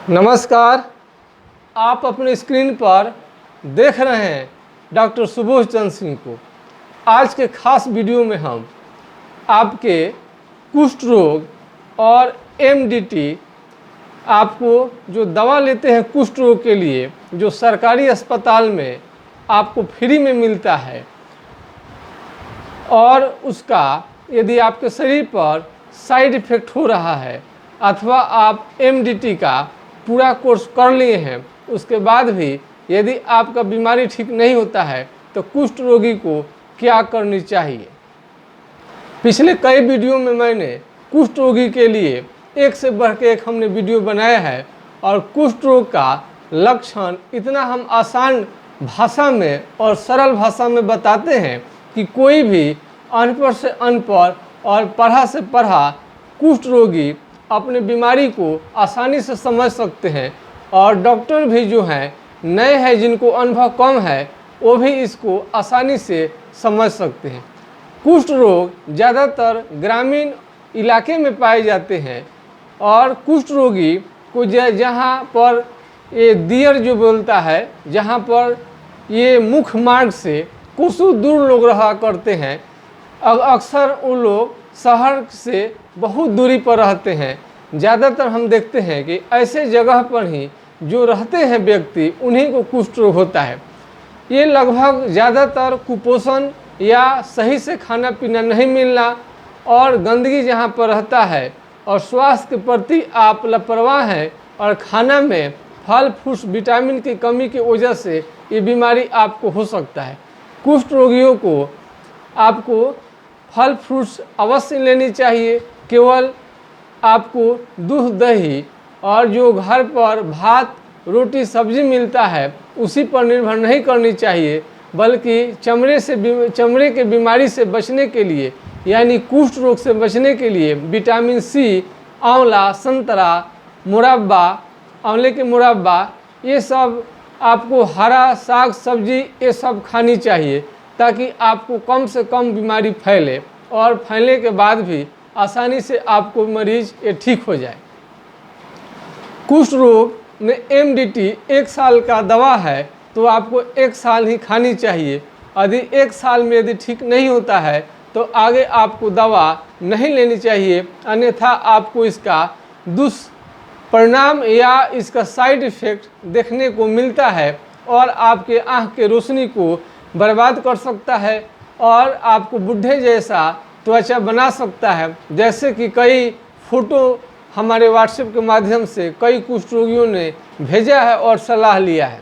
नमस्कार। आप अपने स्क्रीन पर देख रहे हैं डॉक्टर सुबोध चंद्र सिंह को। आज के खास वीडियो में हम आपके कुष्ठ रोग और एमडीटी, आपको जो दवा लेते हैं कुष्ठ रोग के लिए, जो सरकारी अस्पताल में आपको फ्री में मिलता है, और उसका यदि आपके शरीर पर साइड इफ़ेक्ट हो रहा है अथवा आप एमडीटी का पूरा कोर्स कर लिए हैं, उसके बाद भी यदि आपका बीमारी ठीक नहीं होता है तो कुष्ठ रोगी को क्या करनी चाहिए। पिछले कई वीडियो में मैंने कुष्ठ रोगी के लिए एक से बढ़ के एक हमने वीडियो बनाया है, और कुष्ठ रोग का लक्षण इतना हम आसान भाषा में और सरल भाषा में बताते हैं कि कोई भी अनपढ़ से अनपढ़ और पढ़ा से पढ़ा कुष्ठ रोगी अपने बीमारी को आसानी से समझ सकते हैं, और डॉक्टर भी जो हैं नए हैं, जिनको अनुभव कम है, वो भी इसको आसानी से समझ सकते हैं। कुष्ठ रोग ज़्यादातर ग्रामीण इलाके में पाए जाते हैं, और कुष्ठ रोगी को जहाँ पर ये दियर जो बोलता है, जहाँ पर ये मुख्य मार्ग से कोसों दूर लोग रहा करते हैं, अक्सर वो लोग शहर से बहुत दूरी पर रहते हैं। ज़्यादातर हम देखते हैं कि ऐसे जगह पर ही जो रहते हैं व्यक्ति, उन्हीं को कुष्ठ रोग होता है। ये लगभग ज़्यादातर कुपोषण या सही से खाना पीना नहीं मिलना और गंदगी जहाँ पर रहता है, और स्वास्थ्य के प्रति आप लापरवाह हैं, और खाना में फल फ्रूट्स विटामिन की कमी की वजह से ये बीमारी आपको हो सकता है। कुष्ठ रोगियों को आपको फल फ्रूट्स अवश्य लेनी चाहिए। केवल आपको दूध दही और जो घर पर भात रोटी सब्जी मिलता है उसी पर निर्भर नहीं करनी चाहिए, बल्कि चमड़े के बीमारी से बचने के लिए, यानी कुष्ठ रोग से बचने के लिए विटामिन सी, आंवला, संतरा, मुरब्बा, आंवले के मुरब्बा, ये सब आपको हरा साग सब्जी ये सब खानी चाहिए, ताकि आपको कम से कम बीमारी फैले, और फैलने के बाद भी आसानी से आपको मरीज ये ठीक हो जाए। कुष्ठ रोग में एमडीटी 1 साल का दवा है, तो आपको 1 साल ही खानी चाहिए। यदि 1 साल में यदि ठीक नहीं होता है तो आगे आपको दवा नहीं लेनी चाहिए, अन्यथा आपको इसका दुष्परिणाम या इसका साइड इफ़ेक्ट देखने को मिलता है, और आपके आँख के रोशनी को बर्बाद कर सकता है, और आपको बुढ़े जैसा त्वचा बना सकता है। जैसे कि कई फ़ोटो हमारे व्हाट्सएप के माध्यम से कई कुष्ठ रोगियों ने भेजा है और सलाह लिया है।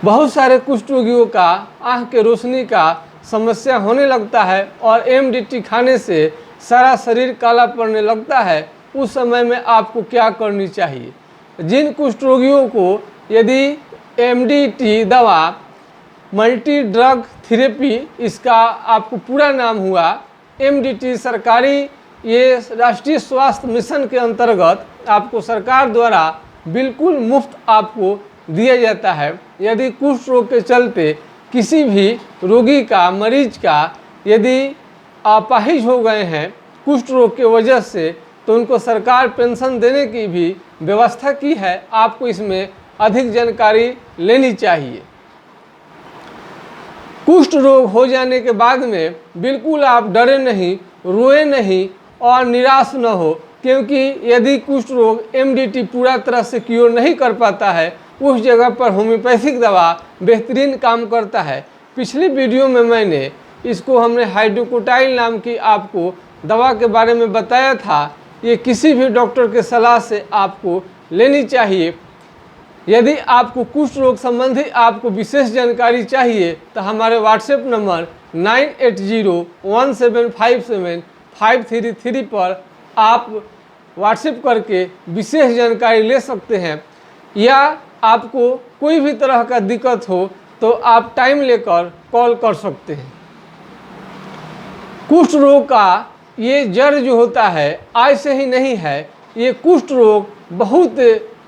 बहुत सारे कुष्ठ रोगियों का आँख के रोशनी का समस्या होने लगता है, और एमडीटी खाने से सारा शरीर काला पड़ने लगता है। उस समय में आपको क्या करनी चाहिए? जिन कुष्ठ रोगियों को यदि एमडीटी दवा मल्टी ड्रग थेरेपी, इसका आपको पूरा नाम हुआ एमडीटी, सरकारी ये राष्ट्रीय स्वास्थ्य मिशन के अंतर्गत आपको सरकार द्वारा बिल्कुल मुफ्त आपको दिया जाता है। यदि कुष्ठ रोग के चलते किसी भी रोगी का, मरीज का यदि अपाहिज हो गए हैं कुष्ठ रोग की वजह से, तो उनको सरकार पेंशन देने की भी व्यवस्था की है। आपको इसमें अधिक जानकारी लेनी चाहिए। कुष्ठ रोग हो जाने के बाद में बिल्कुल आप डरे नहीं, रोए नहीं और निराश न हो, क्योंकि यदि कुष्ठ रोग एमडीटी पूरा तरह से क्योर नहीं कर पाता है, उस जगह पर होम्योपैथिक दवा बेहतरीन काम करता है। पिछली वीडियो में मैंने इसको हमने हाइड्रोकोटाइल नाम की आपको दवा के बारे में बताया था। ये किसी भी डॉक्टर के सलाह से आपको लेनी चाहिए। यदि आपको कुष्ठ रोग संबंधी आपको विशेष जानकारी चाहिए तो हमारे व्हाट्सएप नंबर 9801757533 पर आप व्हाट्सएप करके विशेष जानकारी ले सकते हैं, या आपको कोई भी तरह का दिक्कत हो तो आप टाइम लेकर कॉल कर सकते हैं। कुष्ठ रोग का ये जड़ जो होता है आज से ही नहीं है। ये कुष्ठ रोग बहुत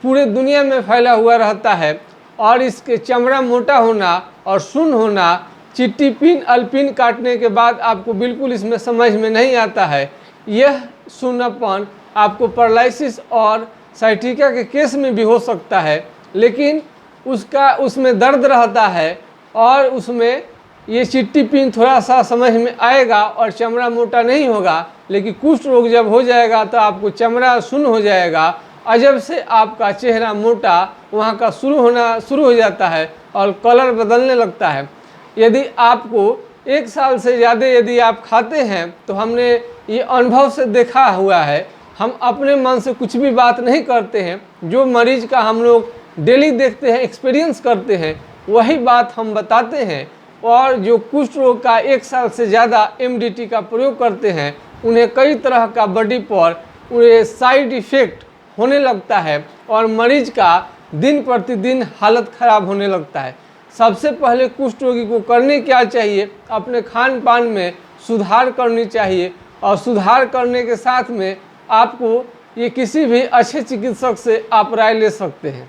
पूरे दुनिया में फैला हुआ रहता है, और इसके चमड़ा मोटा होना और सुन्न होना, चिट्टी पिन अल्पिन काटने के बाद आपको बिल्कुल इसमें समझ में नहीं आता है। यह सुन्नापन आपको पैरालिसिस और साइटिका के केस में भी हो सकता है, लेकिन उसमें दर्द रहता है और उसमें ये चिट्टी पिन थोड़ा सा समझ में आएगा और चमड़ा मोटा नहीं होगा। लेकिन कुष्ठ रोग जब हो जाएगा तो आपको चमड़ा शून्य हो जाएगा, अजब से आपका चेहरा मोटा वहाँ का शुरू हो जाता है और कलर बदलने लगता है। यदि आपको 1 साल से ज़्यादा यदि आप खाते हैं तो हमने ये अनुभव से देखा हुआ है, हम अपने मन से कुछ भी बात नहीं करते हैं, जो मरीज का हम लोग डेली देखते हैं, एक्सपीरियंस करते हैं, वही बात हम बताते हैं। और जो कुष्ठ रोग का 1 साल से ज़्यादा MDT का प्रयोग करते हैं, उन्हें कई तरह का बॉडी पर उन्हें साइड इफ़ेक्ट होने लगता है और मरीज का दिन प्रतिदिन हालत ख़राब होने लगता है। सबसे पहले कुष्ठ रोगी को करने क्या चाहिए, अपने खान पान में सुधार करनी चाहिए और सुधार करने के साथ में आपको ये किसी भी अच्छे चिकित्सक से आप राय ले सकते हैं।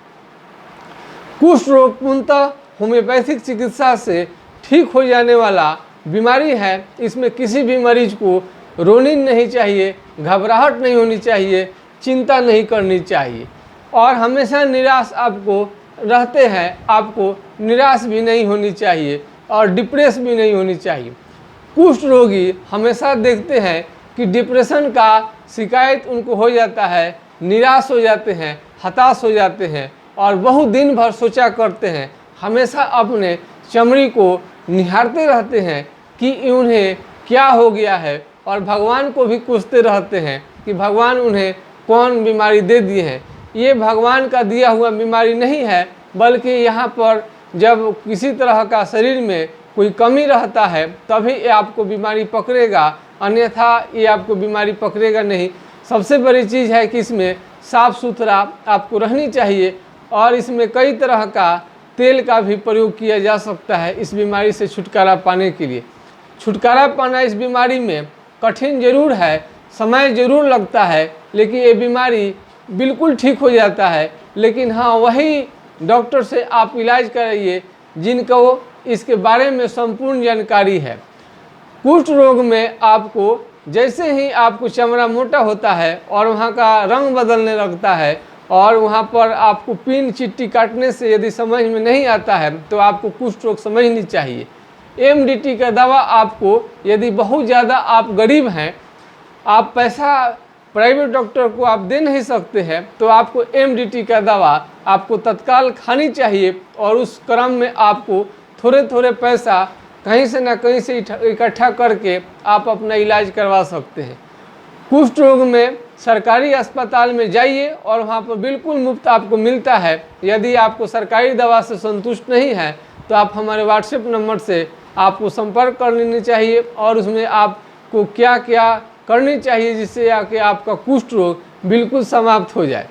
कुष्ठ रोग पूर्णतः होम्योपैथिक चिकित्सा से ठीक हो जाने वाला बीमारी है। इसमें किसी भी मरीज को रोनी नहीं चाहिए, घबराहट नहीं होनी चाहिए, चिंता नहीं करनी चाहिए और हमेशा निराश आपको रहते हैं, आपको निराश भी नहीं होनी चाहिए और डिप्रेस भी नहीं होनी चाहिए। कुष्ठ रोगी हमेशा देखते हैं कि डिप्रेशन का शिकायत उनको हो जाता है, निराश हो जाते हैं, हताश हो जाते हैं और बहुत दिन भर सोचा करते हैं, हमेशा अपने चमड़ी को निहारते रहते हैं कि उन्हें क्या हो गया है और भगवान को भी पूछते रहते हैं कि भगवान उन्हें कौन बीमारी दे दिए हैं। ये भगवान का दिया हुआ बीमारी नहीं है, बल्कि यहाँ पर जब किसी तरह का शरीर में कोई कमी रहता है तभी ये आपको बीमारी पकड़ेगा, अन्यथा ये आपको बीमारी पकड़ेगा नहीं। सबसे बड़ी चीज़ है कि इसमें साफ़ सुथरा आपको रहनी चाहिए और इसमें कई तरह का तेल का भी प्रयोग किया जा सकता है इस बीमारी से छुटकारा पाने के लिए। छुटकारा पाना इस बीमारी में कठिन ज़रूर है, समय ज़रूर लगता है, लेकिन ये बीमारी बिल्कुल ठीक हो जाता है। लेकिन हाँ, वही डॉक्टर से आप इलाज कराइए जिनको इसके बारे में संपूर्ण जानकारी है। कुष्ठ रोग में आपको जैसे ही आपको चमड़ा मोटा होता है और वहाँ का रंग बदलने लगता है और वहाँ पर आपको पिन चिट्टी काटने से यदि समझ में नहीं आता है तो आपको कुष्ठ रोग समझनी चाहिए। MDT का दवा आपको यदि बहुत ज़्यादा आप गरीब हैं, आप पैसा प्राइवेट डॉक्टर को आप दे नहीं सकते हैं, तो आपको MDT का दवा आपको तत्काल खानी चाहिए और उस क्रम में आपको थोड़े थोड़े पैसा कहीं से ना कहीं से इकट्ठा करके आप अपना इलाज करवा सकते हैं। कुष्ठ रोग में सरकारी अस्पताल में जाइए और वहाँ पर बिल्कुल मुफ्त आपको मिलता है। यदि आपको सरकारी दवा से संतुष्ट नहीं है तो आप हमारे व्हाट्सएप नंबर से आपको संपर्क कर लेनी चाहिए और उसमें आपको क्या क्या करनी चाहिए जिससे आके आपका कुष्ठ रोग बिल्कुल समाप्त हो जाए।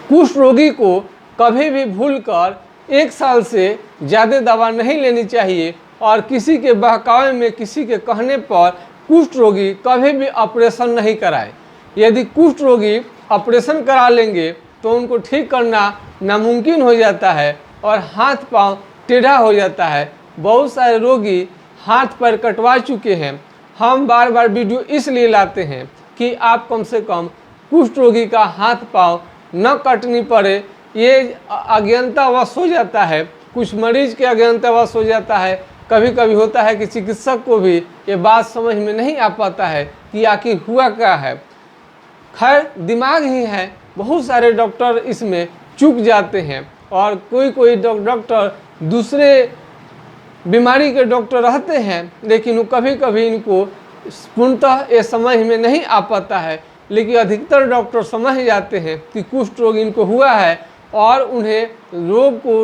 कुष्ठ रोगी को कभी भी भूलकर 1 साल से ज़्यादा दवा नहीं लेनी चाहिए और किसी के बहकावे में, किसी के कहने पर कुष्ठ रोगी कभी भी ऑपरेशन नहीं कराए। यदि कुष्ठ रोगी ऑपरेशन करा लेंगे तो उनको ठीक करना नामुमकिन हो जाता है और हाथ पांव टेढ़ा हो जाता है। बहुत सारे रोगी हाथ पैर कटवा चुके हैं। हम बार बार वीडियो इसलिए लाते हैं कि आप कम से कम कुष्ठ रोगी का हाथ पांव न कटनी पड़े। ये अज्ञानतावश हो जाता है, कुछ मरीज के अज्ञानतावश हो जाता है। कभी कभी होता है कि चिकित्सक को भी ये बात समझ में नहीं आ पाता है कि आखिर हुआ क्या है। खैर, दिमाग ही है, बहुत सारे डॉक्टर इसमें चूक जाते हैं और कोई डॉक्टर दूसरे बीमारी के डॉक्टर रहते हैं, लेकिन वो कभी कभी इनको पूर्णतः ये समझ में नहीं आ पाता है। लेकिन अधिकतर डॉक्टर समझ जाते हैं कि कुष्ठ रोग इनको हुआ है और उन्हें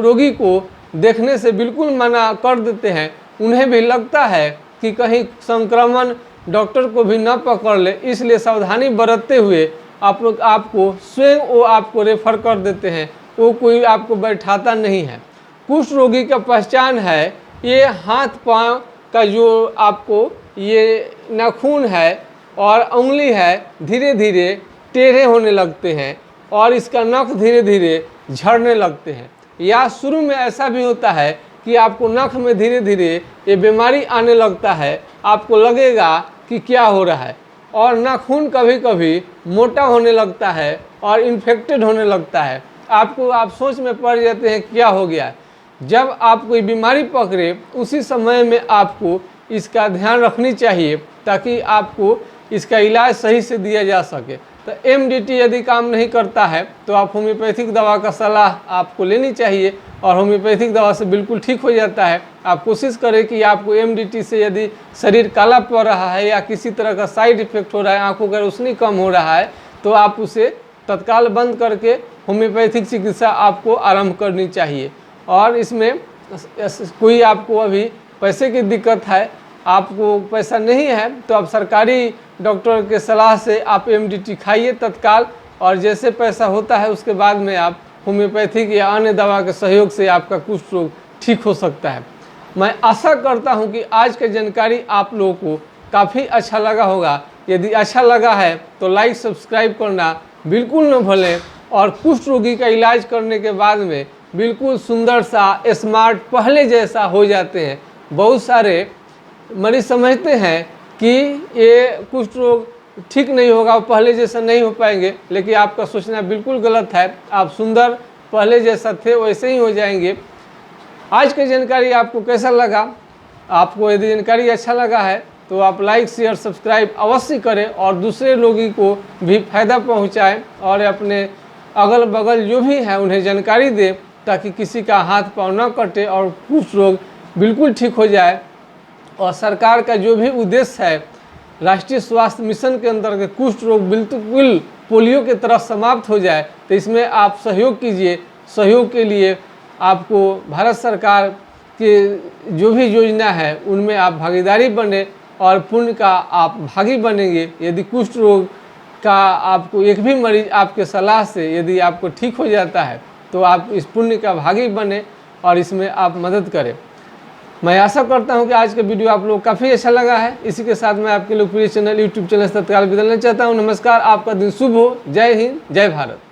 रोगी को देखने से बिल्कुल मना कर देते हैं। उन्हें भी लगता है कि कहीं संक्रमण डॉक्टर को भी न पकड़ ले, इसलिए सावधानी बरतते हुए आपको स्वयं वो आपको रेफर कर देते हैं, वो कोई आपको बैठाता नहीं है। कुष्ठ रोगी का पहचान है ये हाथ पांव का जो आपको ये नाखून है और उंगली है धीरे धीरे टेढ़े होने लगते हैं और इसका नख धीरे धीरे झड़ने लगते हैं। या शुरू में ऐसा भी होता है कि आपको नख में धीरे धीरे ये बीमारी आने लगता है, आपको लगेगा कि क्या हो रहा है। और नाखून कभी कभी मोटा होने लगता है और इन्फेक्टेड होने लगता है। आप सोच में पड़ जाते हैं क्या हो गया। जब आप कोई बीमारी पकड़े उसी समय में आपको इसका ध्यान रखनी चाहिए ताकि आपको इसका इलाज सही से दिया जा सके। तो MDT यदि काम नहीं करता है तो आप होम्योपैथिक दवा का सलाह आपको लेनी चाहिए और होम्योपैथिक दवा से बिल्कुल ठीक हो जाता है। आप कोशिश करें कि आपको MDT से यदि शरीर काला पड़ रहा है या किसी तरह का साइड इफेक्ट हो रहा है, आंखों का रोशनी कम हो रहा है, तो आप उसे तत्काल बंद करके होम्योपैथिक चिकित्सा आपको आरंभ करनी चाहिए। और इसमें कोई आपको अभी पैसे की दिक्कत है, आपको पैसा नहीं है, तो आप सरकारी डॉक्टर के सलाह से आप MDT खाइए तत्काल, और जैसे पैसा होता है उसके बाद में आप होम्योपैथिक या अन्य दवा के सहयोग से आपका कुष्ठ रोग ठीक हो सकता है। मैं आशा करता हूं कि आज की जानकारी आप लोगों को काफ़ी अच्छा लगा होगा। यदि अच्छा लगा है तो लाइक सब्सक्राइब करना बिल्कुल न भूलें, और कुष्ठ रोगी का इलाज करने के बाद में बिल्कुल सुंदर सा स्मार्ट पहले जैसा हो जाते हैं। बहुत सारे मरीज समझते हैं कि ये कुष्ठ रोग ठीक नहीं होगा, पहले जैसा नहीं हो पाएंगे, लेकिन आपका सोचना बिल्कुल गलत है। आप सुंदर पहले जैसा थे वैसे ही हो जाएंगे। आज की जानकारी आपको कैसा लगा? आपको यदि जानकारी अच्छा लगा है तो आप लाइक शेयर सब्सक्राइब अवश्य करें और दूसरे लोगों को भी फायदा पहुंचाएं और अपने अगल बगल जो भी है उन्हें जानकारी दें ताकि किसी का हाथ पांव न कटे और कुष्ठ रोग बिल्कुल ठीक हो जाए। और सरकार का जो भी उद्देश्य है राष्ट्रीय स्वास्थ्य मिशन के अंतर्गत कुष्ठ रोग बिल्कुल पोलियो की तरह समाप्त हो जाए, तो इसमें आप सहयोग कीजिए। सहयोग के लिए आपको भारत सरकार की जो भी योजना है उनमें आप भागीदारी बने और पुण्य का आप भागी बनेंगे। यदि कुष्ठ रोग का आपको एक भी मरीज आपके सलाह से यदि आपको ठीक हो जाता है तो आप इस पुण्य का भागी बने और इसमें आप मदद करें। मैं आशा करता हूं कि आज का वीडियो आप लोग काफ़ी अच्छा लगा है। इसी के साथ मैं आपके लोकप्रिय चैनल YouTube चैनल से तत्काल विदा लेना चाहता हूं। नमस्कार, आपका दिन शुभ हो। जय हिंद, जय भारत।